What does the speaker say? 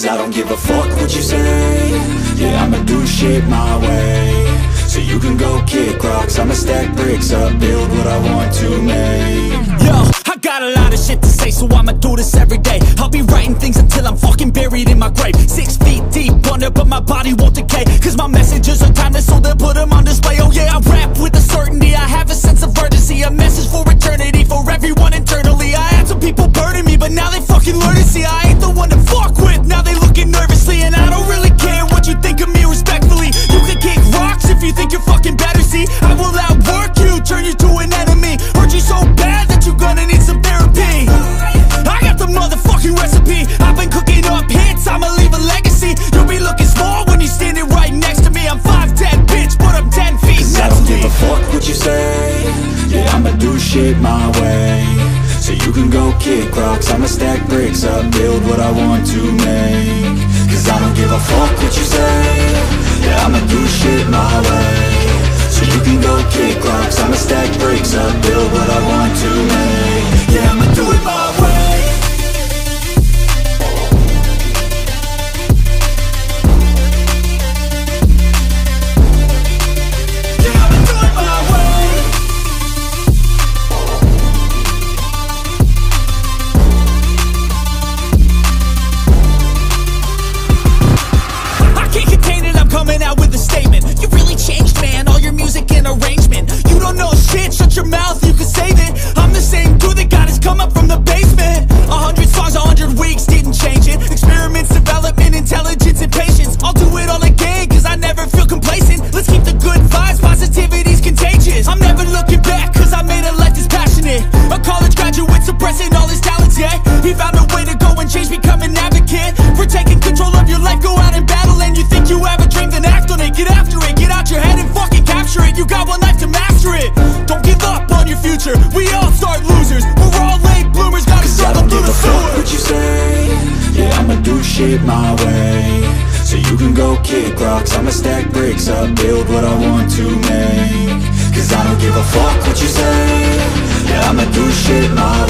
Cause I don't give a fuck what you say. Yeah, I'ma do shit my way. So you can go kick rocks, I'ma stack bricks up, build what I want to make. Yo, I got a lot of shit to say, so I'ma do this every day. I'll be writing things until I'm fucking buried in my grave. 6 feet deep under, but my body won't decay. Cause my messages are timeless, so they'll put them on display. Oh yeah, I rap with a certainty, I have a sense of urgency. A message for eternity, for everyone internally. I had some people burning me, but now they fucking learn to see I ain't the one to fuck with, now they looking nervously. And I don't really care what you think of me, respectfully. You can kick rocks if you think you're fucking better, see. I will outwork you, turn you to an enemy. Hurt you so bad that you're gonna need some therapy. I got the motherfucking recipe. I've been cooking up hits, I'ma leave a legacy. You'll be looking small when you're standing right next to me. I'm 5'10", bitch, but I'm 10 feet next to me. I don't give a fuck what you say. Yeah, I'ma do shit my way. So you can go kick rocks, I'ma stack bricks up, build what I want to make. Cause I don't give a fuck what you say. Yeah, I'ma do shit my way. So you can go kick rocks, I'ma stack bricks up, build what I want to make. Yeah, I'ma do it my way. Yeah, I'ma do it my way. I can't contain it, I'm coming out with a statement. You really changed, man, all your music and arrangement. You don't know shit, shut your mouth, you can save it. I'm the same dude that got his come up from the basement. 100 songs, 100 weeks, didn't change it. Experiments, development, intelligence, and patience. I'll do it all again, cause I never feel complacent. Let's keep the good vibes, positivity's contagious. I'm never looking back, cause I made a life that's passionate. A college graduate suppressing all his talents, yeah. He found a way to go and change, become an advocate. For taking control of your life, go out and battle. And you think you have a dream, then act on it. Get after it, get out your head and fucking capture it. You got one life to master it. Don't give up on your future, we all start losers. We're all late bloomers, gotta struggle through the sewer. What you say? Yeah, I'ma do shit my way. So you can go kick rocks, I'ma stack bricks up, build what I want to make. Cause I don't give a fuck what you say. Yeah, I'ma do shit my